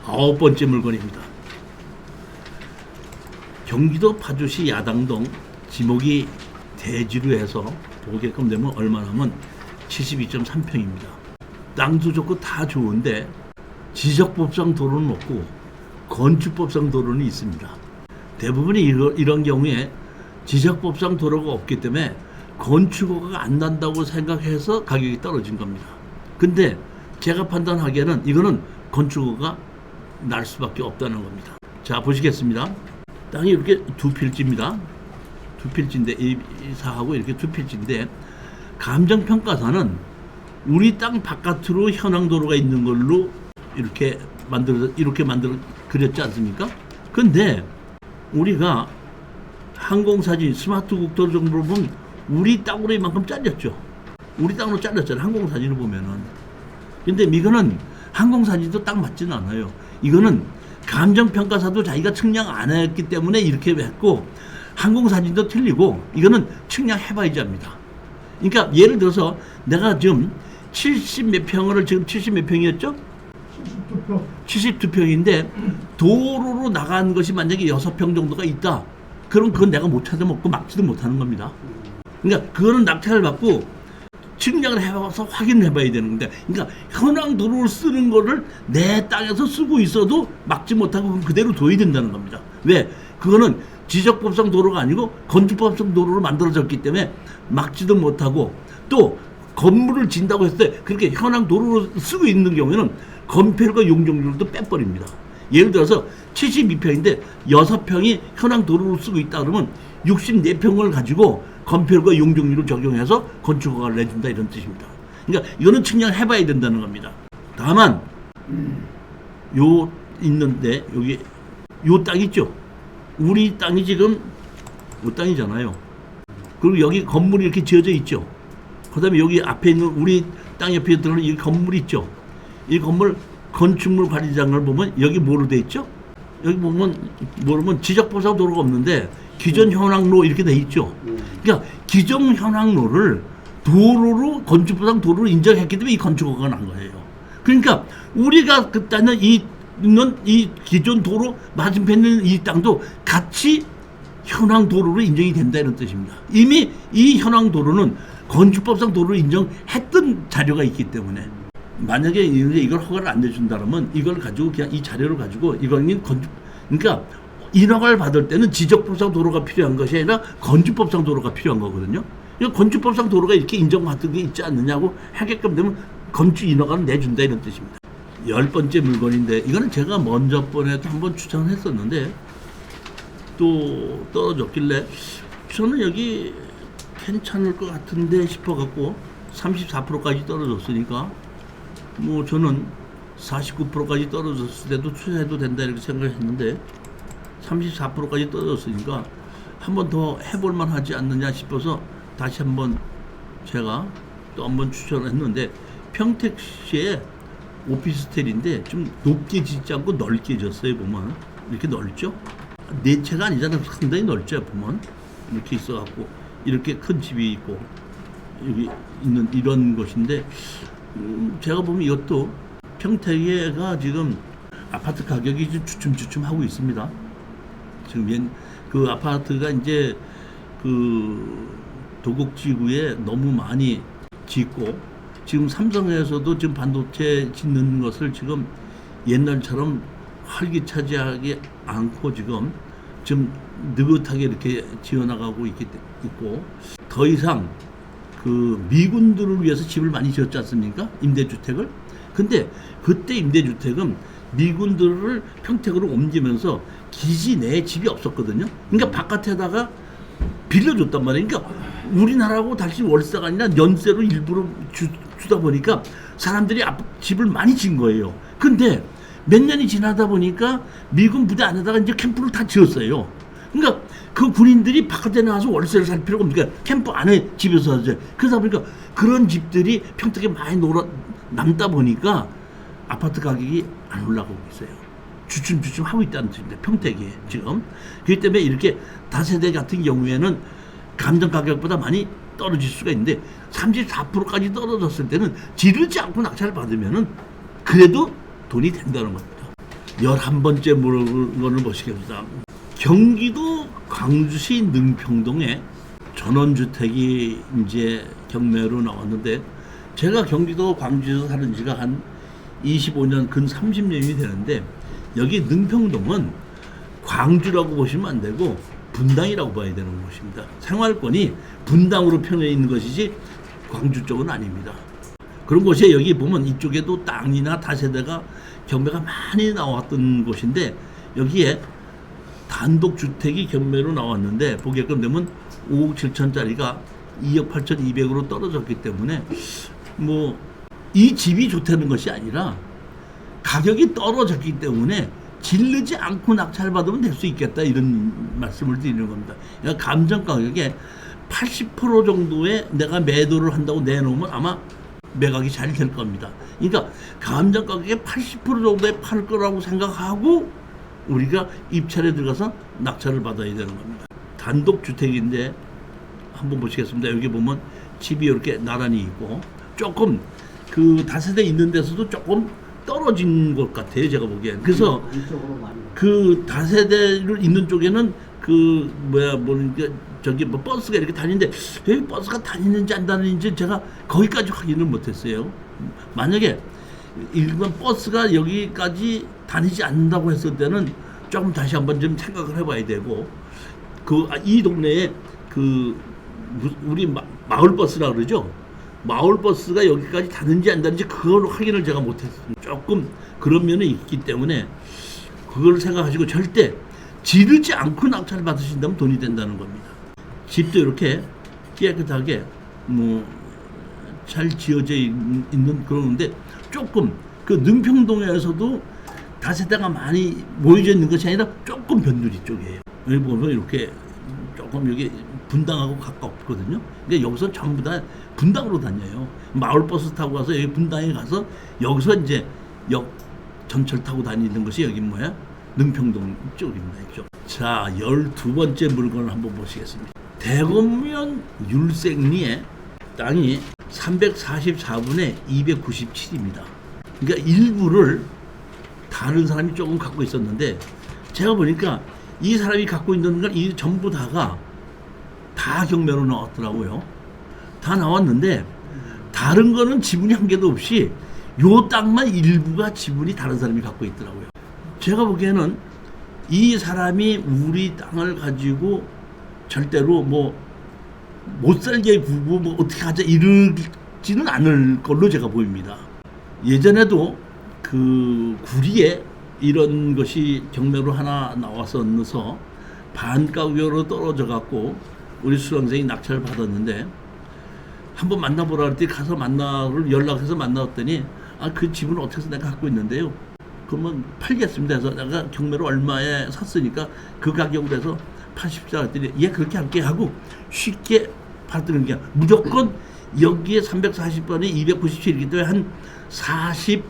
아홉 번째 물건입니다. 경기도 파주시 야당동 지목이 대지로 해서 보게끔 되면 얼마나면 72.3평입니다. 땅도 좋고 다 좋은데 지적법상 도로는 없고 건축법상 도로는 있습니다. 대부분이 이런 경우에 지적법상 도로가 없기 때문에 건축허가가 안 난다고 생각해서 가격이 떨어진 겁니다. 근데 제가 판단하기에는 이거는 건축허가가 날 수밖에 없다는 겁니다. 자, 보시겠습니다. 땅이 이렇게 두 필지입니다. 두 필지인데 이사하고 이렇게 두 필지인데 감정평가사는 우리 땅 바깥으로 현황도로가 있는 걸로 이렇게 만들어 그렸지 않습니까? 근데 우리가 항공사진 스마트 국토 정보를 보면 우리 땅으로 이만큼 잘렸죠. 우리 땅으로 잘렸잖아요. 항공사진을 보면은. 근데 이거는 항공사진도 딱 맞지는 않아요. 이거는 감정평가사도 자기가 측량 안 했기 때문에 이렇게 했고 항공사진도 틀리고 이거는 측량해봐야지 합니다. 그러니까 예를 들어서 내가 지금 70 몇 평을 지금 70 몇 평이었죠? 72평인데 도로로 나간 것이 만약에 6평 정도가 있다. 그럼 그건 내가 못 찾아먹고 막지도 못하는 겁니다. 그러니까 그거는 낙찰을 받고 측량을 해봐서 확인을 해봐야 되는 건데, 그러니까 현황 도로를 쓰는 거를 내 땅에서 쓰고 있어도 막지 못하고 그대로 둬야 된다는 겁니다. 왜? 그거는 지적법상 도로가 아니고 건축법상 도로로 만들어졌기 때문에 막지도 못하고 또 건물을 진다고 했을 때 그렇게 현황 도로로 쓰고 있는 경우에는 건폐율과 용적률도 빼버립니다. 예를 들어서 72평인데 6평이 현황 도로로 쓰고 있다 그러면 64평을 가지고 건폐율과 용적률을 적용해서 건축허가를 내준다 이런 뜻입니다. 그러니까 이거는 측량해봐야 된다는 겁니다. 다만 요 있는데 여기 요 땅 있죠. 우리 땅이 지금 요 땅이잖아요. 그리고 여기 건물이 이렇게 지어져 있죠. 그 다음에 여기 앞에 있는 우리 땅 옆에 들어오는 이 건물 있죠. 이 건물 건축물 관리장을 보면 여기 뭐로 돼 있죠? 여기 보면 모르면 지적법상 도로가 없는데 기존 현황로 이렇게 돼 있죠. 그러니까 기존 현황로를 도로로 건축법상 도로로 인정했기 때문에 이 건축허가가 난 거예요. 그러니까 우리가 그때는 있는 이 기존 도로 맞은편에 있는 이 땅도 같이 현황 도로로 인정이 된다 이런 뜻입니다. 이미 이 현황 도로는 건축법상 도로로 인정했던 자료가 있기 때문에 만약에 이걸 허가를 안 내준다면 이걸 가지고 그냥 이 자료를 가지고 이거는 그러니까 인허가를 받을 때는 지적법상 도로가 필요한 것이 아니라 건축법상 도로가 필요한 거거든요. 건축법상 도로가 이렇게 인정받은 게 있지 않느냐고 하게끔 되면 건축 인허가를 내준다 이런 뜻입니다. 10번째 물건인데 이거는 제가 먼저 번에도 한번 추천을 했었는데 또 떨어졌길래 저는 여기 괜찮을 것 같은데 싶어갖고 34%까지 떨어졌으니까 뭐 저는 49%까지 떨어졌을 때도 투자해도 된다 이렇게 생각했는데 34%까지 떨어졌으니까 한 번 더 해볼만 하지 않느냐 싶어서 다시 한번 제가 또 한번 추천을 했는데 평택시에 오피스텔인데 좀 높게 짓지 않고 넓게 졌어요. 보면 이렇게 넓죠? 네 채가 아니잖아요. 상당히 넓죠. 보면 이렇게 있어갖고 이렇게 큰 집이 있고 여기 있는 이런 곳인데 제가 보면 이것도 평택에가 지금 아파트 가격이 좀 주춤주춤 하고 있습니다. 지금 그 아파트가 이제 그 도곡지구에 너무 많이 짓고 지금 삼성에서도 지금 반도체 짓는 것을 지금 옛날처럼 활기차지하지 않고 지금 좀 느긋하게 이렇게 지어나가고 있고 더 이상 그 미군들을 위해서 집을 많이 지었지 않습니까? 임대주택을. 근데 그때 임대주택은 미군들을 평택으로 옮기면서 기지 내에 집이 없었거든요. 그러니까 바깥에다가 빌려줬단 말이에요. 그러니까 우리나라하고 달리 월세가 아니라 연세로 일부러 주다 보니까 사람들이 집을 많이 지은 거예요. 근데 몇 년이 지나다 보니까 미군 부대 안에다가 이제 캠프를 다 지었어요. 그러니까 그 군인들이 바깥에 나와서 월세를 살 필요가 없으니까 캠프 안에 집에서 하죠. 그러다 보니까 그런 집들이 평택에 많이 남다 보니까 아파트 가격이 안 올라가고 있어요. 주춤주춤 하고 있다는 뜻입니다. 평택에 지금. 그렇기 때문에 이렇게 다세대 같은 경우에는 감정 가격보다 많이 떨어질 수가 있는데 34%까지 떨어졌을 때는 지르지 않고 낙찰을 받으면은 그래도 돈이 된다는 겁니다. 11번째 물건을 보시겠습니다. 경기도 광주시 능평동에 전원주택이 이제 경매로 나왔는데, 제가 경기도 광주에서 사는 지가 한 25년, 근 30년이 되는데, 여기 능평동은 광주라고 보시면 안 되고 분당이라고 봐야 되는 곳입니다. 생활권이 분당으로 편해 있는 것이지 광주 쪽은 아닙니다. 그런 곳에 여기 보면 이쪽에도 땅이나 다세대가 경매가 많이 나왔던 곳인데, 여기에 단독주택이 경매로 나왔는데 보게끔 되면 5억 7천짜리가 2억 8천2백으로 떨어졌기 때문에 뭐 이 집이 좋다는 것이 아니라 가격이 떨어졌기 때문에 질르지 않고 낙찰 받으면 될 수 있겠다, 이런 말씀을 드리는 겁니다. 그러니까 감정 가격의 80% 정도에 내가 매도를 한다고 내놓으면 아마 매각이 잘 될 겁니다. 그러니까 감정 가격의 80% 정도에 팔 거라고 생각하고 우리가 입찰에 들어가서 낙찰을 받아야 되는 겁니다. 단독주택인데 한번 보시겠습니다. 여기 보면 집이 이렇게 나란히 있고 조금 그 다세대 있는 데서도 조금 떨어진 것 같아요, 제가 보기엔. 그래서 그 다세대를 있는 쪽에는 그 저기 뭐 버스가 이렇게 다니는데 여기 버스가 다니는지 안 다니는지 제가 거기까지 확인을 못했어요. 만약에 일반 버스가 여기까지 다니지 않는다고 했을 때는 조금 다시 한번 좀 생각을 해봐야 되고, 이 동네에 우리 마을 버스라 그러죠. 마을 버스가 여기까지 다는지 안 다는지 그걸 확인을 제가 못했습니다. 조금 그런 면이 있기 때문에 그걸 생각하시고 절대 지르지 않고 낙찰을 받으신다면 돈이 된다는 겁니다. 집도 이렇게 깨끗하게 뭐 잘 지어져 있는 그런데 조금 그 능평동에서도 다세대가 많이 모여져 있는 것이 아니라 조금 변두리 쪽이에요. 여기 보면 이렇게 조금 여기 분당하고 가깝거든요. 그러니까 여기서 전부 다 분당으로 다녀요. 마을버스 타고 가서 여기 분당에 가서 여기서 이제 역 전철 타고 다니는 것이 여기 뭐야? 능평동 쪽입니다. 이쪽. 자, 12번째 물건을 한번 보시겠습니다. 대검면 율생리의 땅이 344분의 297입니다. 그러니까 일부를 다른 사람이 조금 갖고 있었는데, 제가 보니까 이 사람이 갖고 있는 걸 이 전부 다가 다 경매로 나왔더라고요. 다 나왔는데 다른 거는 지분이 한 개도 없이 요 땅만 일부가 지분이 다른 사람이 갖고 있더라고요. 제가 보기에는 이 사람이 우리 땅을 가지고 절대로 뭐 못 살게 구고 뭐 어떻게 하자 이러지는 않을 걸로 제가 보입니다. 예전에도 그 구리에 이런 것이 경매로 하나 나와서 반가격으로 떨어져 갖고 우리 수강생이 낙찰을 받았는데, 한번 만나보라 할 때 가서 연락해서 만나봤더니 그 집은 어떻게 해서 내가 갖고 있는데요, 그러면 팔겠습니다 해서 내가 경매로 얼마에 샀으니까 그 가격으로 해서 80자 했더니 예 그렇게 할게 하고 쉽게 받는 게, 무조건 여기에 340번에 297이기 때문에 한 40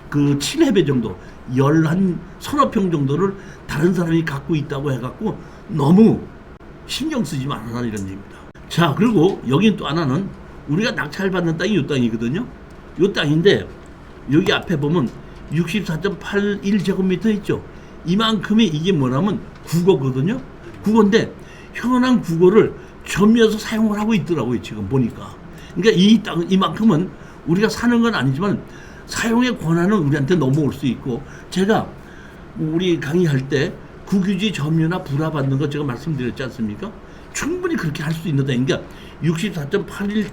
그 7회배 정도, 한 서너 평 정도를 다른 사람이 갖고 있다고 해갖고 너무 신경 쓰지 말아라, 이런 얘기입니다. 자, 그리고 여긴 또 하나는 우리가 낙찰 받는 땅이 이 땅이거든요. 이 땅인데 여기 앞에 보면 64.81제곱미터 있죠. 이만큼이 이게 뭐냐면 국어거든요. 국어인데 현황 국어를 점유해서 사용을 하고 있더라고요, 지금 보니까. 그러니까 이 땅은 이만큼은 우리가 사는 건 아니지만 사용의 권한은 우리한테 넘어올 수 있고, 제가 우리 강의할 때 국유지 점유나 불화 받는 거 제가 말씀드렸지 않습니까? 충분히 그렇게 할 수 있는 땅. 그러니까 64.81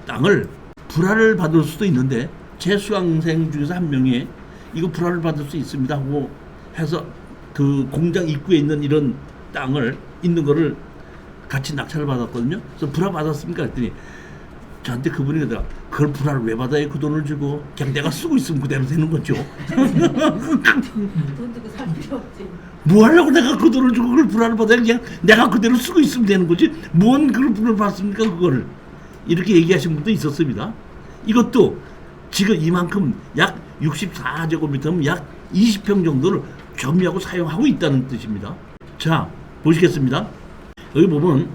땅을 불화를 받을 수도 있는데, 제 수강생 중에서 한 명이 이거 불화를 받을 수 있습니다 하고 해서 그 공장 입구에 있는 이런 땅을 있는 거를 같이 낙찰을 받았거든요. 그래서 불화 받았습니까 했더니 저한테 그분이 그러더라, 그걸 불화를 왜 받아요? 그 돈을 주고 그냥 내가 쓰고 있으면 그대로 되는 거죠. 돈 주고 살 필요 없지. 뭐 하려고 내가 그 돈을 주고 그걸 불화를 받아요? 그냥 내가 그대로 쓰고 있으면 되는 거지. 뭔 그걸 불화를 받습니까 그거를. 이렇게 얘기하신 분도 있었습니다. 이것도 지금 이만큼 약 64제곱미터면 약 20평 정도를 점유하고 사용하고 있다는 뜻입니다. 자, 보시겠습니다. 여기 보면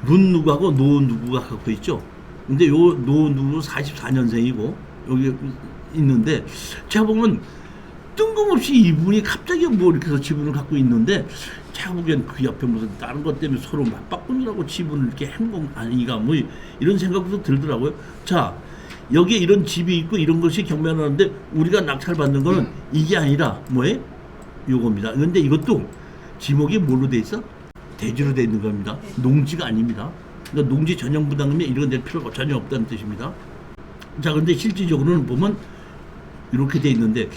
문 누구하고 노 누구가 갖고 있죠. 근데 요 노 누구 44년생이고 여기 있는데 제가 보면 뜬금없이 이분이 갑자기 뭐 이렇게 해서 지분을 갖고 있는데 제가 보기엔 그 옆에 무슨 다른 것 때문에 서로 맞바꾸느라고 지분을 이렇게 행공 아니가 뭐 이런 생각도 들더라고요. 자, 여기에 이런 집이 있고 이런 것이 경매하는데 우리가 낙찰받는 거는 이게 아니라 뭐예요? 요겁니다. 그런데 이것도 지목이 뭘로 돼 있어? 대지로 돼 있는 겁니다. 농지가 아닙니다. 그러니까 농지 전용 부담금에 이런 데 필요가 전혀 없다는 뜻입니다. 자, 근데 실질적으로는 보면 이렇게 돼 있는데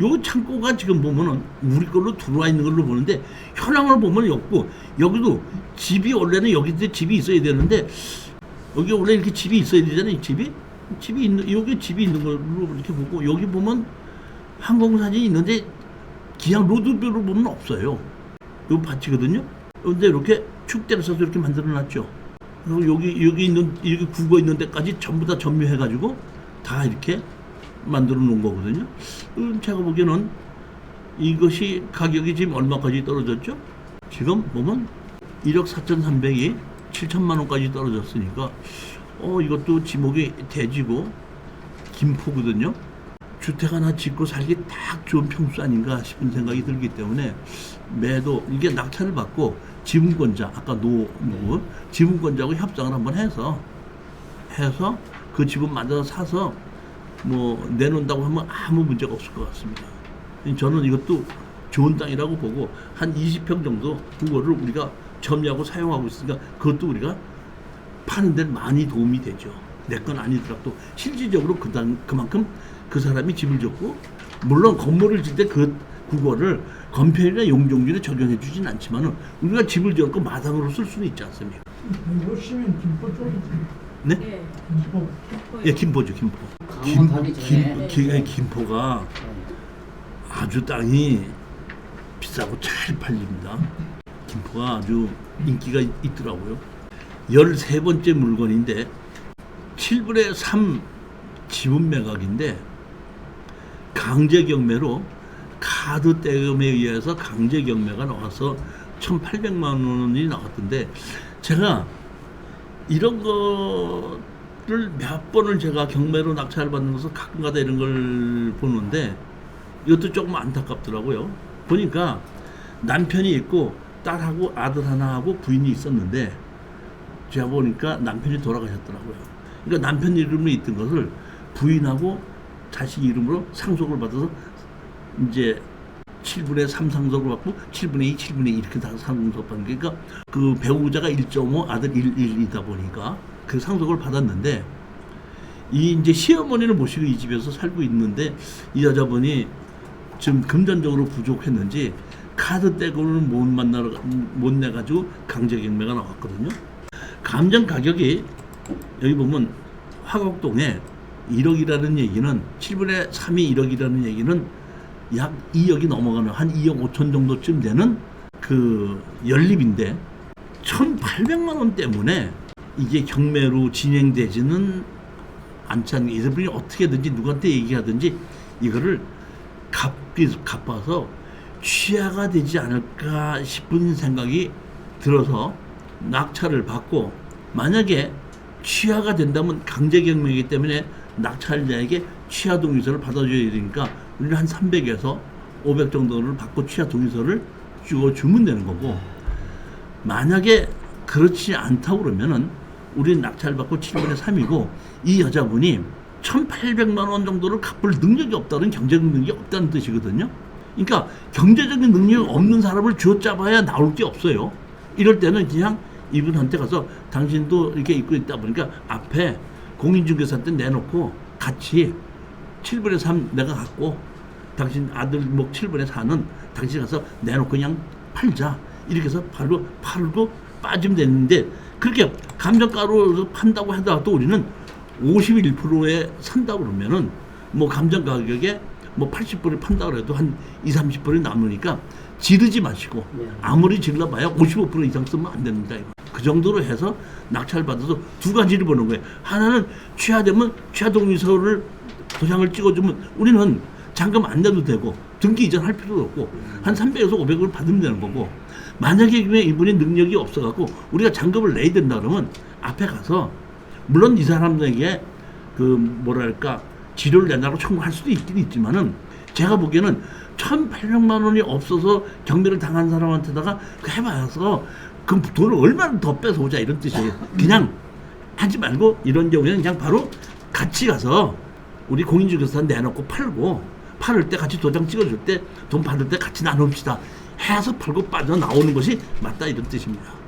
요 창고가 지금 보면은 우리 걸로 들어와 있는 걸로 보는데 현황을 보면 없고 여기도 집이 원래는 여기 집이 있어야 되는데 여기 원래 이렇게 집이 있어야 되잖아요. 집이 있는 여기 집이 있는 걸로 이렇게 보고 여기 보면 항공사진이 있는데 그냥 로드뷰로 보면 없어요. 요 밭이거든요. 근데 이렇게 축대를 써서 이렇게 만들어놨죠. 그리고 여기 있는 여기 국어 있는 데까지 전부 다 점유해가지고 다 이렇게 만들어 놓은 거거든요. 제가 보기에는 이것이 가격이 지금 얼마까지 떨어졌죠? 지금 보면 1억 4,300이 7천만 원까지 떨어졌으니까 이것도 지목이 대지고 김포거든요. 주택 하나 짓고 살기 딱 좋은 평수 아닌가 싶은 생각이 들기 때문에 매도 이게 낙찰을 받고 지분권자 아까 누구 지분권자하고 협상을 한번 해서 그 지분 만들어서 사서 뭐 내놓는다고 하면 아무 문제가 없을 것 같습니다. 저는 이것도 좋은 땅이라고 보고 한 20평 정도 그거를 우리가 점유하고 사용하고 있으니까 그것도 우리가 파는 데 많이 도움이 되죠. 내 건 아니더라도 실질적으로 그만큼 그 사람이 집을 줬고 물론 건물을 짓 때 그거를 건폐율이나 용적률에 적용해 주진 않지만은 우리가 집을 지었고 마당으로 쓸 수는 있지 않습니까? 요시면 김포 쪽이지. 네? 예. 김포. 예, 김포죠, 김포. 강원하기 전에 김포가 아주 땅이 비싸고 잘 팔립니다. 김포가 아주 인기가 있더라고요. 13번째 물건인데 7분의 3 지분 매각인데 강제 경매로 카드 떼금에 의해서 강제 경매가 나와서 1,800만 원이 나왔던데 제가 이런 거를 몇 번을 제가 경매로 낙찰 받는 것을 가끔가다 이런 걸 보는데 이것도 조금 안타깝더라고요. 보니까 남편이 있고 딸하고 아들 하나하고 부인이 있었는데 제가 보니까 남편이 돌아가셨더라고요. 그러니까 남편 이름으로 있던 것을 부인하고 자식 이름으로 상속을 받아서 이제 7분의 3 상속을 받고 7분의 2, 7분의 2 이렇게 다 상속 받는 게 그러니까 그 배우자가 1.5 아들 1이다 보니까 그 상속을 받았는데 이 이제 시어머니를 모시고 이 집에서 살고 있는데 이 여자분이 좀 금전적으로 부족했는지 카드 떼고는 못 내가지고 강제 경매가 나왔거든요. 감정 가격이 여기 보면 화곡동에 1억이라는 얘기는 7분의 3이 1억이라는 얘기는 약 2억이 넘어가는 한 2억 5천 정도쯤 되는 그 연립인데 1,800만 원 때문에 이게 경매로 진행되지는 않지 않는 이분이 어떻게든지 누구한테 얘기하든지 이거를 갚아서 취하가 되지 않을까 싶은 생각이 들어서 낙찰을 받고 만약에 취하가 된다면 강제경매이기 때문에 낙찰자에게 취하 동의서를 받아줘야 되니까 우리는 한 300에서 500 정도를 받고 취하 동의서를 주면 되는 거고 만약에 그렇지 않다고 그러면은 우리는 낙찰받고 7분의 3이고 이 여자분이 1,800만 원 정도를 갚을 능력이 없다는 경제적 능력이 없다는 뜻이거든요. 그러니까 경제적인 능력이 없는 사람을 쥐어짜봐야 나올 게 없어요. 이럴 때는 그냥 이분한테 가서 당신도 이렇게 입고 있다 보니까 앞에 공인중개사한테 내놓고 같이 7분의 3 내가 갖고 당신 아들 목 7분의 4는 당신이 가서 내놓고 그냥 팔자. 이렇게 해서 팔고 빠지면 되는데 그렇게 감정가로 판다고 하더라도 우리는 51%에 산다고 그러면은 뭐 감정 가격에 뭐 80%를 판다 그래도 한 20, 30%이 남으니까 지르지 마시고 아무리 질러봐야 55% 이상 쓰면 안 됩니다. 이거. 그 정도로 해서 낙찰 받아서 두 가지를 보는 거예요. 하나는 취하되면 취하 동의서를 도장을 찍어주면 우리는 잔금 안 내도 되고 등기 이전할 필요도 없고 한 300에서 500을 받으면 되는 거고 만약에 이분이 능력이 없어갖고 우리가 잔금을 내야 된다 그러면 앞에 가서 물론 이 사람에게 그 뭐랄까 지료를 내라고 청구할 수도 있긴 있지만은 제가 보기에는 1,800만 원이 없어서 경매를 당한 사람한테다가 그 해봐서 그 돈을 얼마나 더 뺏어오자 이런 뜻이에요. 그냥 하지 말고 이런 경우에는 그냥 바로 같이 가서 우리 공인중개사 내놓고 팔고 팔을 때 같이 도장 찍어줄 때 돈 받을 때 같이 나눕시다 해서 팔고 빠져나오는 것이 맞다 이런 뜻입니다.